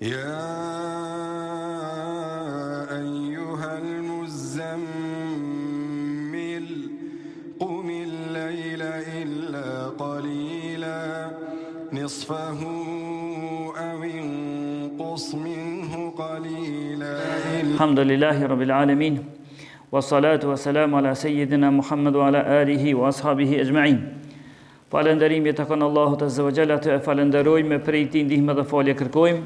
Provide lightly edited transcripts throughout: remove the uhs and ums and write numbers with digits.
يا أيها المزمل قم الليل إلا قليلا نصفه أو انقص منه قليلا الحمد لله رب العالمين والصلاة والسلام على سيدنا محمد وعلى آله وأصحابه أجمعين. Falënderimi e takon Allahut Azza wa Jalla, të falenderojmë, prej tij ndihmë dhe falje kërkojmë.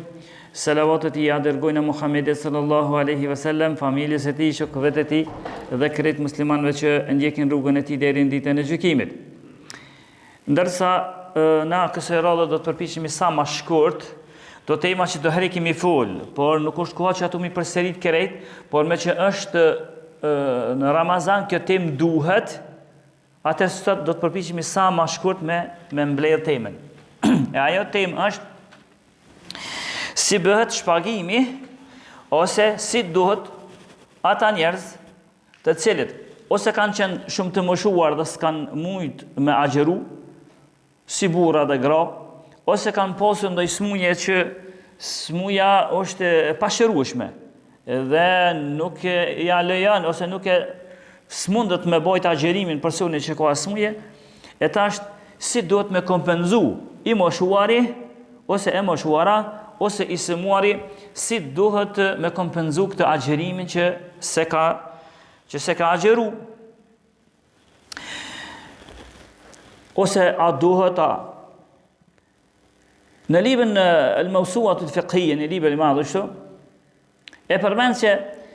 Selavatet i dërgojnë Muhamedit sallallahu alaihi wasallam, familjes së tij, shokëve të tij dhe krejt muslimanëve që ndjekin rrugën e tij deri në ditën e gjykimit. Ndërsa na kësaj radhe do të përpiqemi sa më shkurt, do tema që do herë kemi fol, por nuk është koha që ato mi përsërit krejt, por me që është në Ramazan kjo temë duhet, atër sot do të përpiqemi sa më shkurt me mbledh temën. E ajo temë është si bëhet shpagimi ose si duhet ata njerëz të cilët ose kanë qenë shumë të moshuar dhe s'kan mujt me agjeru, si burra dhe gra, ose kanë pasur ndonjë smundje që smuja është e pashërueshme dhe nuk ja lejon ose nuk e s'mundet me bojt agjerimin personit që ka smundje, e tash si duhet me kompenzu i moshuari ose e moshuara ose i sëmuari, si duhet me kompenzu këtë agjerimin që se ka agjeru. Ose a duhet a. Në librin al-Mawsu'at al-Fiqhiyya, në librin e madh ashtu, e përmend që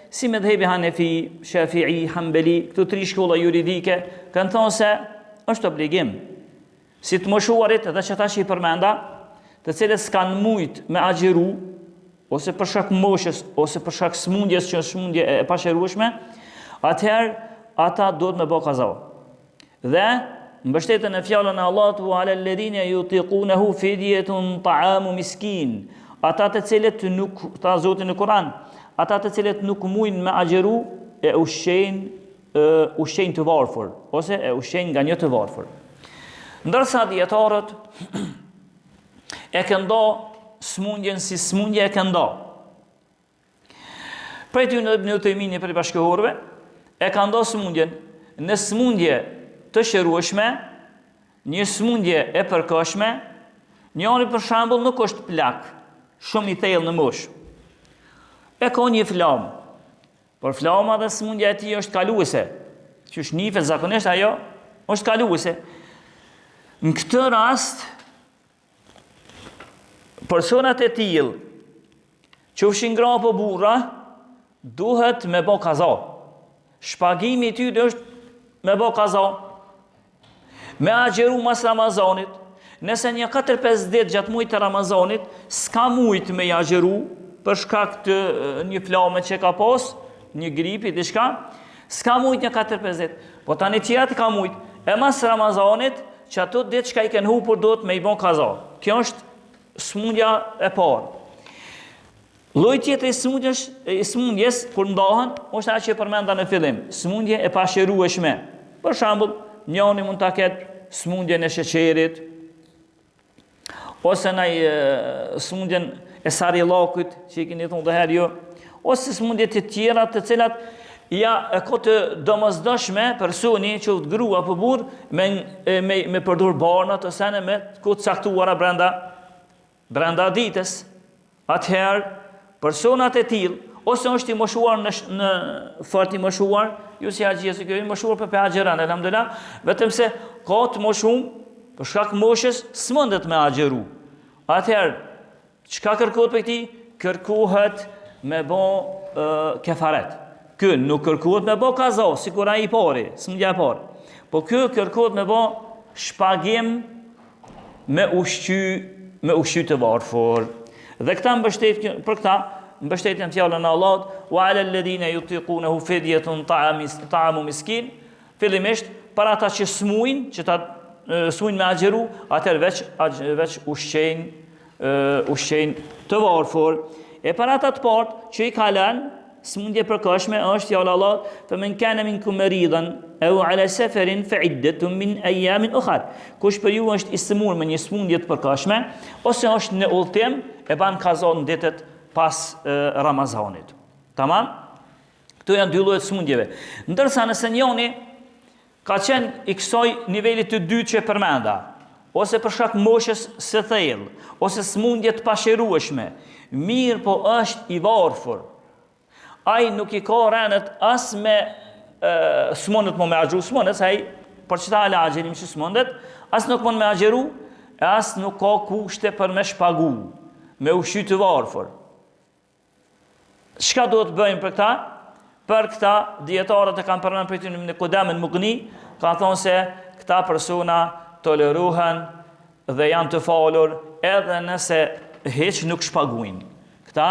si mëdhëbi Hanefi, Shafi'i, Hanbali, këto tri shkolla juridike kanë thënë se është obligim si të moshuarit dhe që tash i përmenda, të cilët s'kan mujt me agjeru, ose për shkak moshës, ose për shkak smundjes që është smundje e pashërueshme, atëherë ata duhet me bë kaza. Dhe mbështeten në fjalën e Allahut wa alal ladina yutiqunahu fidyatun ta'amu miskin. Ata të cilët nuk, ta Zoti në Kur'an, ata të cilët nuk mujnë me agjeru e ushqejnë të varfër, ose e ushqejnë nga një të varfër. Ndërsa dietarët e këndo smundjen si smundje e këndo. Prej ty në Ibn Uthaymeen për bashkëhorëve, e këndo smundjen në smundje të shërueshme, një smundje e përkohshme, njëri për shembull nuk është plak, shumë i thellë në moshë. E ka një flamë, por flama dhe smundja e tij është kaluese, që është nifet zakonisht ajo është kaluese. Në këtë rast, personat e tillë, qofshin gra apo burra, duhet me bë kaza. Shpagimi i tyre është me bë kaza. Me agjeru mas Ramazanit, nëse një 4-5 ditë gjatë muajit të Ramazanit s'ka mujt me agjeru për shkak të një flame që ka pas, një gripi, diçka, s'ka mujt një 4-5 ditë. Po tani tjerat ka mujt. E mas Ramazanit, që ato ditë që ka i kënë hupur duhet me i bë kaza. Kjo është smundja e parë. Lloji tjetër i smundjes kur ndahen, është ajo që përmenda në fillim, smundje e pashërueshme. Për shembull, njëri mund ta ketë smundjen e sheqerit, ose smundjen e sarillakut, që i keni thonë dhe herë jo, ose smundje të tjera të cilat ja e ka të domosdoshme personi që të grua apo burr me përdor barnat ose me të caktuara brenda ditës. Atëherë personat e tillë ose është i moshuar në fort i moshuar, ju si haxhi se kjo i moshuar për agjeran, elhamdulillah, vetëm se ka të moshum për shkak moshës s'mundet me agjeru. Atëherë çka kërkohet për këtij? Kërkohet me bë kefaret. Ky nuk kërkohet me bë kaza, sikur ai i pari, smundja e parë. Po ky kërkohet me bë shpagim me ushqy të varfër. Dhe këta mbështetjen fjalën e Allahut wa alal ladina yutiqunahu fidyatun ta'amu miskin. Fillimisht para ata që smujnë, që ta smujnë me agjeru, atëherë veç ushqejnë të varfër. E para ata të parë që i kalën smundje përkohshme është fjala e Allahut, "Faman kana minkum maridan aw ala safarin fa iddatun min ayamin ukhar." Kush për ju është i smur me një smundje të përkohshme ose është në udhtim, e ban kaza në ditët pas Ramazanit. Tamam? Këto janë dy llojet smundjeve. Ndërsa nëse njëri ka qenë i kësaj nivelit të dytë që përmenda, ose për shkak moshës së thellë, ose smundje të pasherueshme, mirë po është i varfër. Ai nuk i ka rënët as me smundet më me agjeru, smundet, se ai për çta ala agjerim që smundet, as nuk mund me agjeru, as nuk ka kushte për me shpagu, me ushqy të varfër. Çka duhet të bëjmë për këta? Për këta, dietarët e kanë përmendur për ty në Kudamen Mughni, ka thonë se këta persona tolerohen dhe janë të falur edhe nëse hiç nuk shpaguin. Këta,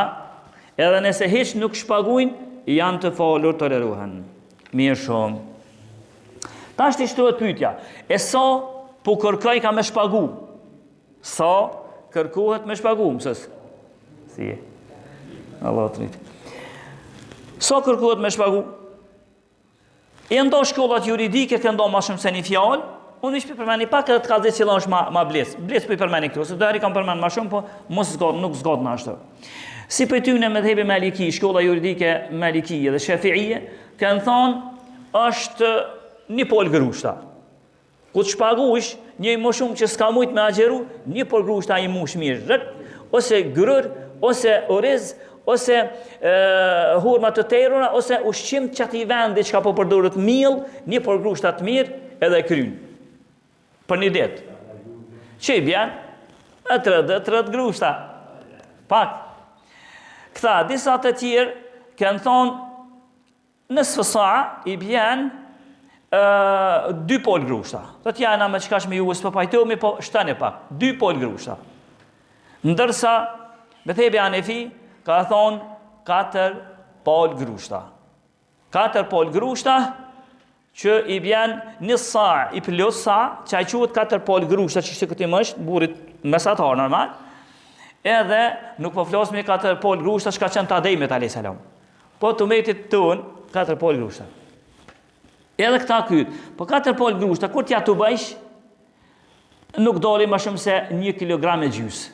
edhe nëse hiç nuk shpaguin, janë të falur, tolerohen. Mirë shumë. Tash të shtohet pyetja, e sa po kërkoj ka me shpagu? Sa kërkohet me shpagu, mësës? Si e? Allah të rritë. Sa kërkohet me shpagu? E ndo shkollat juridike këndo ma shumë se një fjallë, unë ishë përmeni pak edhe të ka dhe cilën është ma blesë. Blesë për i përmeni këtu, se dëheri kam përmeni ma shumë, po nuk zgodë në ashtë. Si për ty në medhebi Maliki, shkolla juridike Malikie dhe Shafiie, kanë thonë është një pol grushta. Ku të shpagush, një më shumë që s'ka mujt me agjeru, një pol grushta i mush mirë rrët, ose grër, ose oriz, ose hurma të teruna, ose ushqim që ati vendi që ka po përdurët mill, një pol grushta të mirë edhe krynë. Për një det. Që i bjen? 30 grushta. Pak. Këta, disa të tjerë, kanë thonë, në sfësa i bjen 2 pol grushta. Të tjana me qëkash me ju së përpajtomi, po shtane pak. 2 pol grushta. Ndërsa, medhebi Hanefi, ka thonë 4 pol grushta. 4 pol grushta, që i bjen një sa, i plus sa, që a i quhet 4 pol grushta, që shtë këtim është, burit mesatar normal, edhe nuk po flasë me 4 pol grushta, që ka qenë të Ademit a.s. Po të metit tënë, 4 pol grushta. Edhe këta kytë, po 4 pol grushta, kur t'ja të bëjsh, nuk doli më shumë se 1 kilogram e gjys.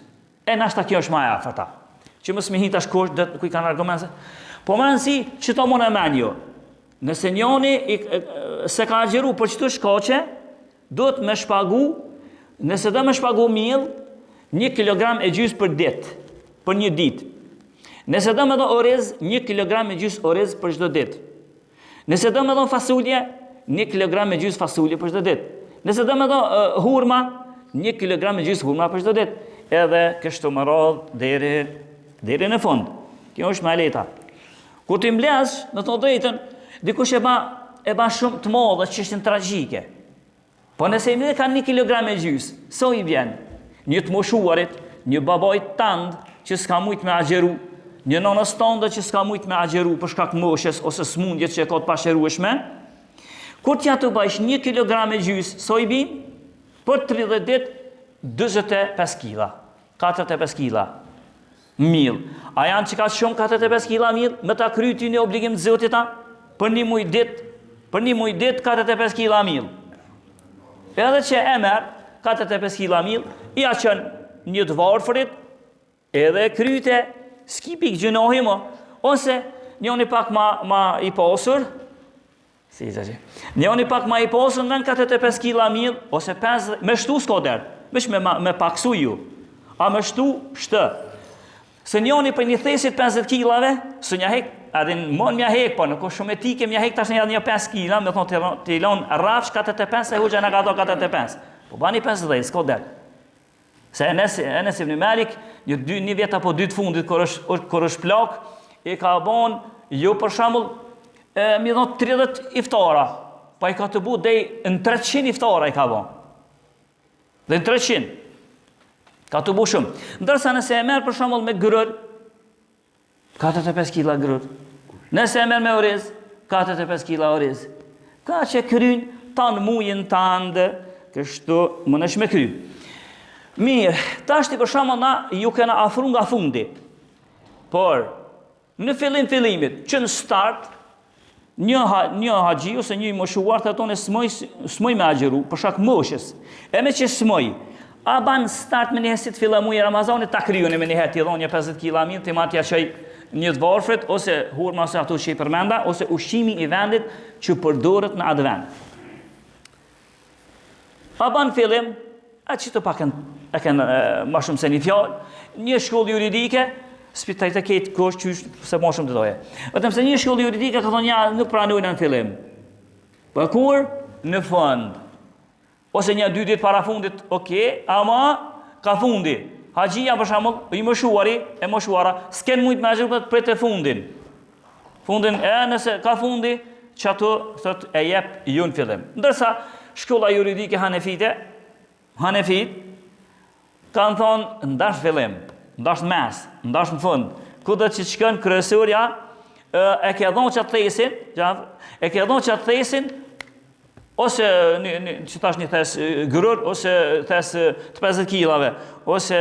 E nashta kjo është ma e afërta. Që mësë me hita shkosh, dhe kuj kanë argumente. Po më nësi, që to më në menjo. Nëse njoni se ka agjeru për qëtu shkoqe, do të me shpagu, nëse do me shpagu mill, 1 kilogram e gjys për dit, për një dit. Nëse do me do oriz, 1 kilogram e gjys oriz për çdo dit. Nëse do me do fasulje, 1 kilogram e gjys fasulje për çdo dit. Nëse do me do hurma, 1 kilogram e gjys hurma për çdo dit. Edhe kështu më radhë deri në fund. Kjo është më e lehta. Kur ti mbledhsh, në të drejtën, dikush e ba shumë të madhe çështën tragjike. Po nëse i ka 1 kilogram e gjys, so i vjen? Një të moshuarit, një babait tand që s'ka mujt me agjeru, një nonës tande që s'ka mujt me agjeru për shkak moshës ose smundjet që e ka të pasherueshme, kur t'ja të bëjsh 1 kilogram e gjys, so i bin? Për 30 dit, 25 kila. 45 kila. Mill. A janë që ka shumë 45 kila mill, me ta kryti një obligim të zotit ta? Për një muj dit, 45 kila mill. Edhe që e merë, 45 kila mill, i a qënë një të varfërit, edhe kryte, s'kipik gjënohi më, ose njoni pak ma i pasur, njoni pak ma i pasur në 45 kila mill, ose 50, me shtu s'ko derë, mish me paksu ju, a me shtu shtë. Se njoni për një thesit 50 kilave, së një hek, adin mon mja hek, po në ko shumë etike mja hek tash një 5 kila, me thonë të ilonë rafsh 45, se huqe në ka do 45. Po bani 50, s'ko derë. Se Enes ibn Malik, një vjet apo 2 të fundit, kër është plak, i ka bon, jo për shambull, mi thonë 30 iftara, pa i ka të bu dhej në 300 iftara i ka bon. Dhe në 300. Ka të bu shumë. Ndërsa nëse e merë për shembull me grër, 45 kila grër. Nëse e merë me oriz, 45 kila oriz. Ka që kryn tanë mujin tandë, kështu më nësh me kry. Mirë, tashti për shembull na ju kena afru nga fundi. Por, në fillimit, që në start, një haxhi ose një moshuar të tonë smoj me agjeru, për shak moshës. E me që smoj, A ban start me njëherë si të fillë muaj Ramazanit, ta kryoni me njëherë t'i dhonja 50 kg mirë, ti ma t'ja qaj një të varfrit, ose hurma, ose ato që i përmenda, ose ushqimi i vendit që përdoret në atë vend. A ban fillim, a që të pak e kënë ma shumë se një fjallë, një shkollë juridike, spitaj të ketë kosh qysh se ma shumë të doje. Vetëm se një shkollë juridike ka thonë ja nuk pranojnë në fillim. Për kur? Në fund. Ose një 2 ditë para fundit, ama ka fundi. Haxhia për shembull, i moshuari, e moshuara, s'ken mujt me agjë për të fundin. Fundin nëse ka fundi, që ato thot e jep ju në fillim. Ndërsa shkolla juridike Hanefit kanë thonë ndash fillim, ndash mes, ndash në fund. Kudo që shkon kryesorja e ke dhënë çat thesin, ose që tash një thes grur, ose thes të 50 kilave, ose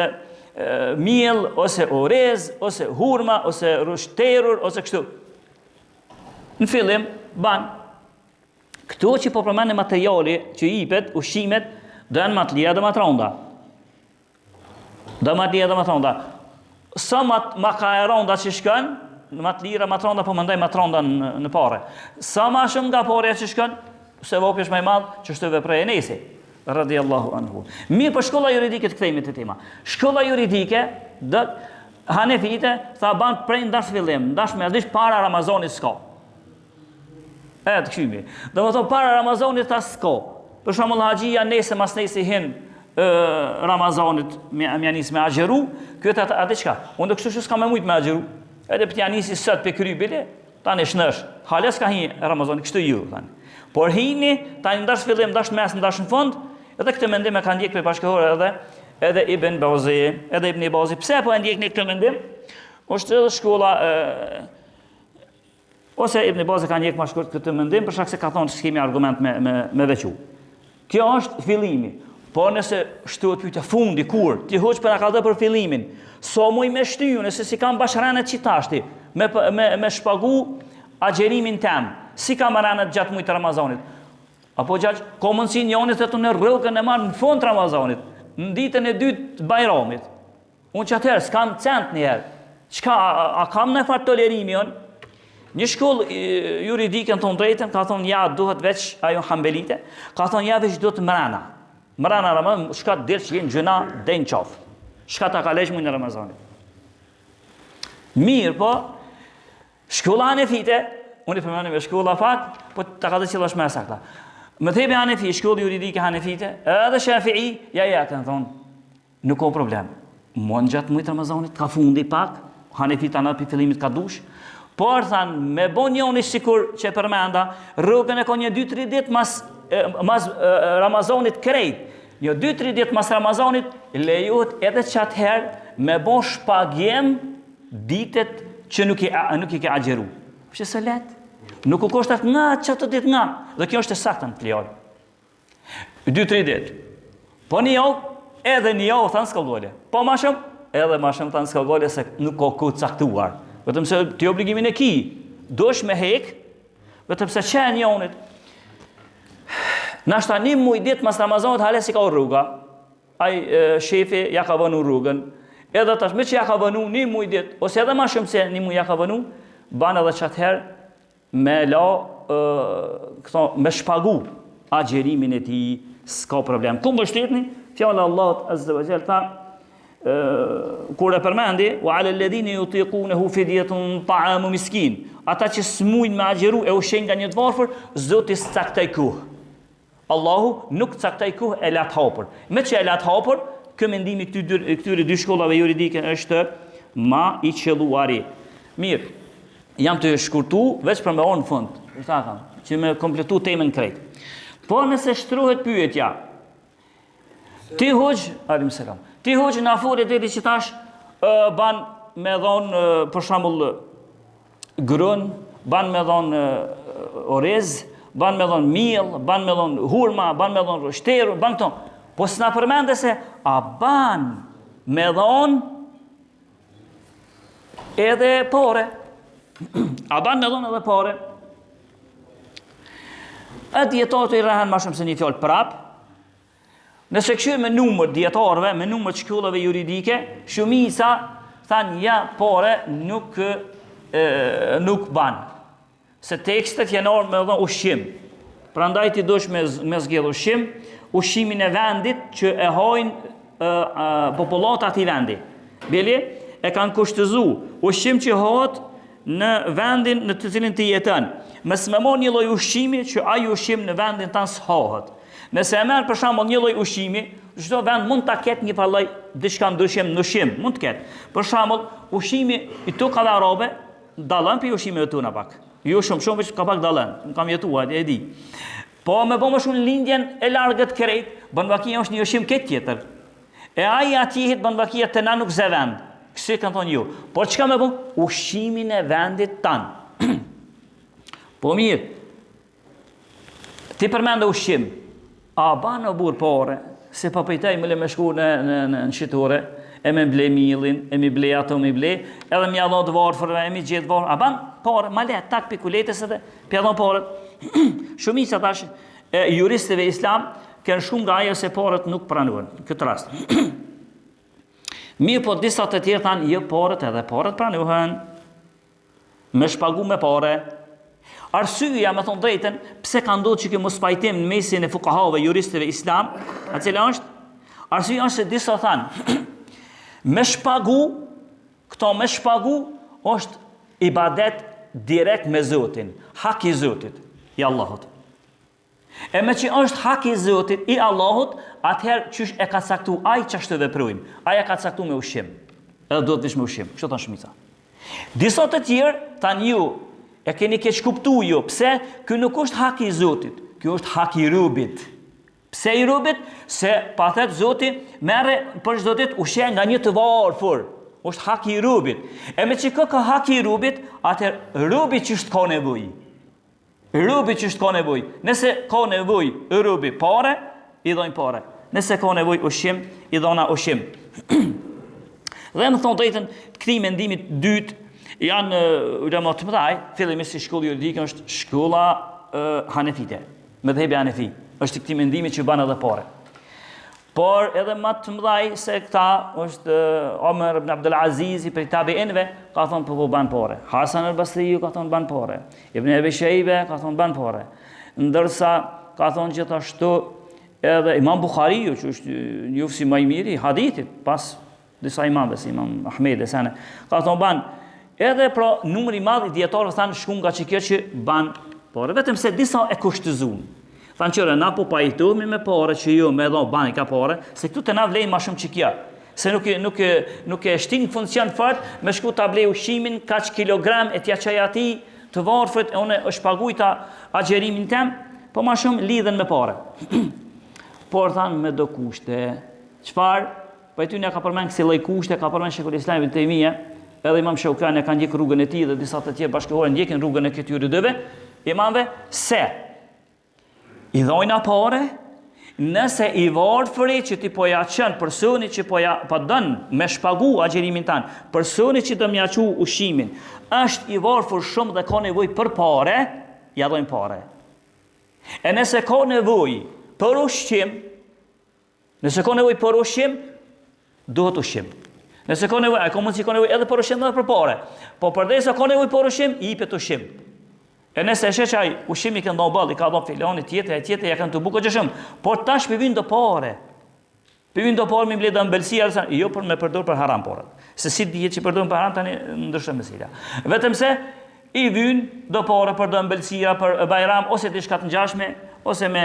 miell, ose orez, ose hurma, ose rushterur, ose kështu. Në fillim, ban. Këto që po përmendë materiali që jipet, ushqimet, do janë më të lira dhe më të rënda. Sa më ka e rënda që shkën, më të lira, më të rënda, po mendoj më të rënda në pare. Sa më shumë nga parja që shkën, se vopja është më i madh që shtëve prej Enesi, radhiyallahu anhu. Mirë, për shkolla juridike të kthehemi te tema. Shkolla juridike Hanefite tha ban prej ndash fillim, ndash me dish para Ramazanit s'ka. Të këshymi. Do më thonë para Ramazanit ta s'ka. Për shembull haxhia nesër mas nesër hin Ramazanit me nis me agjeru, këtë atë çka? Unë do kështu s'kam më shumë me agjeru. Edhe për t'ja nisi sot pe kry bile, tani shnesh. Halas ka hin Ramazanit kështu ju tani. Por hini, tani ndash fillim, ndash mes, ndash në fund, edhe këtë mendim e kanë ndjek për bashkëkohore edhe Ibn Bazi, edhe Ibn Bazi. Pse po e ndjekni këtë mendim? Është edhe shkolla ose Ibn Bazi ka ndjek më shkurt këtë mendim për shkak se ka thonë se kemi argument me veçu. Kjo është fillimi. Po nëse shtohet pyetja fundi kur ti hoç për akallë për fillimin, so muj me shtyju nëse si kam basharanet qitashti me shpagu agjerimin tem. Si ka marrë gjatë mujtë Ramazanit. Apo gjatë komënsi njonit e të në rrëkën e marrë në fund Ramazanit, në ditën e dytë të Bajramit. Unë që atëherë, s'kam cent njëherë. Qka, a kam në farë tolerimi jonë? Një shkollë juridike në tonë drejtën, ka thonë ja duhet veç ajo hambelite, ka thonë ja veç duhet mrena. Mrena Ramazan, shka të dirë që jenë gjëna dhe në qafë. Shka ta ka lesh mujtë në Ramazanit. Mirë po, shkolla Hanefite, unë i përmeni me shkolla pak, po ta ka dhe qëllë është me sakta. Më thebe Hanefi, shkollë juridike Hanefite, edhe Shafi'i, ja, kanë thonë, nuk o problem. Mon gjatë mujtë Ramazanit, ka fundi pak, Hanefita në për fillimit ka dush, por thanë, me bon njoni sikur që e përmenda, rrugën e ko një 2-3 dit mas Ramazanit krejt. Një 2-3 dit mas Ramazanit, lejohet edhe që atëherë me bon shpagjem ditet që nuk i ke agjeru. Që se letë. Nuk u koshtat nga që të ditë nga. Dhe kjo është e saktën të fjallë. 2-3 ditë. Po një javë, edhe një javë thanë s'kallgole. Po ma shumë, edhe ma shumë thanë s'kallgole se nuk ka ku caktuar. Vetëm se të obligimin e ki, dosh me hek, vetëm se qenë jonit. Nashta një muj ditë mas Ramazanit hales i ka rruga. Aj shefi ja ka vënu rrugën. Edhe tash me që ja ka vënu një muj ditë, ose edhe ma shumë se një muj ja ka vënu, banë edhe që atëherë me me shpagu agjerimin e ti, s'ka problem. Kumë bështetni, fjallë Allah Azza wa Jall tha, kur e përmendi, wa ala alladhina yutiqunahu fidyatun ta'amu miskin, ata që s'mujnë me agjeru e ushen nga një të varfër, Zoti s'caktoi kuh. Allahu nuk caktoi kuh e lat hapur. Me që e lat hapur, kë mendimi këtyre dy shkollave juridike është ma i qelluari. Mirë, jam të shkurtu, veç për me orë në fund, që me kompletu temën krejt. Po nëse shtruhet pyetja, ti hoqë në aforit e që tash ban me dhonë, për shambull, grën, ban me dhonë orez, ban me dhonë miell, ban me dhonë hurma, ban me dhonë rështeru, ban këto. Po s'na përmende se, a ban me dhonë edhe pore. A ban me dhonë edhe pore. E djetarët i rehen ma shumë se një fjallë prap. Nëse këshyre me numër dietarëve, me numër të shkollave juridike, shumica thanë ja pore nuk ban. Se tekstet janë orë me dhënë ushqim. Prandaj ti dosh me zgjedh ushqim, ushqimin e vendit që e hojnë popullat atij vendi. Bili e kanë kushtëzu ushqim që hohet në vendin në të cilin ti jeton. Mos më marr një lloj ushqimi që ai ushqim në vendin tan s'hohet. Nëse e merr për shembull një lloj ushqimi, çdo vend mund ta ketë një lloj diçka ndryshim në ushqim, mund të ketë. Për shembull, ushqimi i tokave arabe dallon për ushqimeve tona pak. Jo shumë veç ka pak dallon. Unë kam jetuar, e di. Po me bëmë shumë lindjen e largët krejt, banvakia është një ushqim këtë tjetër. E ai atij banvakia të na nuk ze vend. Kështu kanë thonë ju. Por çka më bën? Ushqimin e vendit tan. Po mirë. Ti përmend ushqim. A ban o burë pore, se pa pëjtaj me le me shku në shqitore, e me ble milin, e mi ble ato mi ble, edhe mi adhon të varfërve, e mi gjithë varfër, a ban pore, ma le, tak pikuletes edhe, pi adhon pore. Shumica tash juristëve islam, kënë shumë nga ajo se porët nuk pranuën, në këtë rast. Mirë po disa të tjerë thanë, jo porët edhe porët pranuën, me shpagu me pore. Arsyeja, me thonë drejten, pse ka ndodhur që kjo mos pajtim në mesin e fuqahave, juristëve islam, a cila është? Arsyeja është se disa thanë, me shpagu është ibadet direkt me Zotin, hak i Zotit, i Allahut. E me që është hak i Zotit, i Allahut, atëherë qysh e ka caktu ai ç'është veprojmë, ai e ka caktu me ushqim, edhe duhet vish me ushqim, kështu thanë shumica. Disa të tjerë thanë ju, e keni keq kuptuar ju, pse? Ky nuk është hak i Zotit, ky është hak i robit. Pse i robit? Se pathet Zoti merre për çdo ditë ushqim nga një të varfër. Është hak i robit. E me që ka hak i robit, atëherë robi ç'është ka nevojë. Robi ç'është ka nevojë. Nëse ka nevojë robi pare, i dhojnë pare. Nëse ka nevojë ushqim, i dhona ushqim. Dhe më thonë drejtën, këtij mendimit dytë janë ulema të mëdhaj, fillimisht si shkolla juridike është shkolla Hanefite, mëdhëbi Hanefi, është këtij mendimi që ban edhe pore. Por edhe më të mëdhaj se këta është Omer ibn Abdul Aziz i prej tabiinëve, ka thonë po ban pore. Hasan al-Basriu ka thonë ban pore. Ibn Abi Shayba ka thonë ban pore. Ndërsa ka thonë gjithashtu edhe Imam Buhariu, që është njofsi më i miri i hadithit, pas disa imamëve si Imam Ahmed e sene, ka thonë ban. Edhe pra numri i madh i dietarëve thanë shkon nga çka që ban pore, vetëm se disa e kushtëzuan. Thanë që na po pajtohemi me pore që jo me dhon bani ka pore, se këtu të na vlejnë më shumë çka. Se nuk e shtin funksion fort me shku ta blej ushqimin kaç kilogram e t'ia çaj atij të varfrit, e unë është paguajta agjerimin tem, po më shumë lidhen me pore. Por thanë me do kushte. Çfarë? Po aty ne ka përmend kësaj lloj kushte, ka përmend Sheikhul Islam Ibn Taymija. Edhe Imam Shaukani ka ndjek rrugën e tij dhe disa të tjerë bashkëkohore ndjekin rrugën e këtyre dyve imamëve se i dhojna pore nëse i varfëri që ti po ja çon personi që po don me shpagu agjerimin tan, personi që do m'ia çu ushqimin, është i varfër shumë dhe ka nevojë për pore, ja dhojnë pore. E nëse ka nevojë për ushqim, duhet ushqim. Nëse ka nevojë, ka mundësi ka nevojë edhe për ushqim edhe për pore. Po përdesa ka nevojë për ushqim, i jepet ushqim. E nëse e sheh ai ushqimi që ndon ball, i ka dhënë filoni tjetër, ja kanë të bukur gjë shumë. Por tash për vin do pore. Për vin do pore me mbledh ëmbëlsia, jo për me përdor për haram porët. Se si dihet që përdor për haram tani ndryshon mesela. Vetëm se i vin do pore për do ëmbëlsia për bajram ose diçka të ngjashme, ose me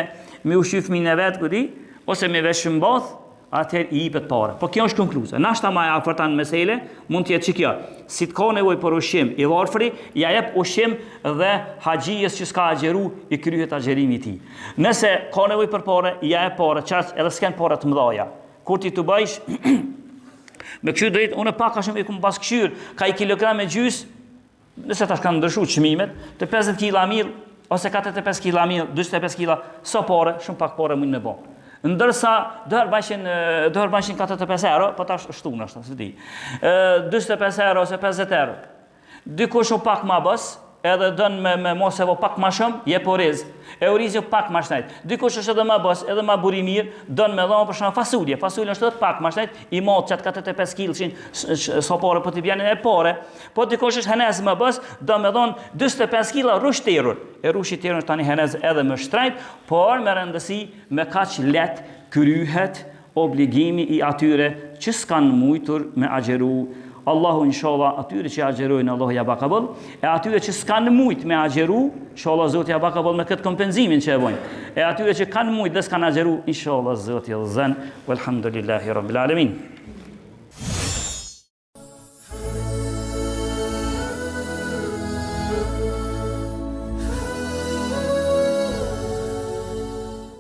ushqy fëmin e vet kudi, ose me veshmbath, atëherë i jepet pore. Po kjo është konkluza. Nashta më afërtan mesele, mund të jetë ç'kjo. Si të ka nevojë për ushqim i varfëri, ja jep ushqim dhe haxhijes që s'ka agjeru, i kryhet agjerimi i tij. Nëse ka nevojë për pore, ja jep pore, çast edhe s'kan pore të mëdha. Kur ti të bëjsh me kështu drejt, unë pak a shumë i kum pas këshyr, ka 1 kilogram e gjys, nëse tash kanë ndryshuar çmimet, të 50 kg miell ose 45 kg miell, 45 kg, so pore, shumë pak pore mund me bë. Ndërsa doher bashin 45 euro, po tash shtunë ashtu, s'di. 45 euro ose 50 euro. Dikush u pak më bës, edhe dën me mos e vo pak ma shumë, je oriz. E orizi pak ma shnajt. Dikush është edhe ma bës, edhe ma buri mirë, dën me dhon për shkak fasulje. Fasulja është edhe pak ma shnajt, i mot çat 45 kg so pore po t'i vjen e pore. Po dikush është henez ma bës, dën me dhon 45 kg rush terur. E rushi terur tani henez edhe më shtrejt, por me rëndësi me kaq let kryhet obligimi i atyre që s'kan mujtur me agjeru. Allahu inshallah atyre që agjerojnë Allahu ja bakabëll, e atyre që s'kan mujt me agjeru, inshallah Zoti ja bakabëll me këtë kompenzimin që e bojnë. E atyre që kanë mujt dhe s'kan agjeru, inshallah Zoti ja dhëzën. Walhamdulillahi rabbil alamin.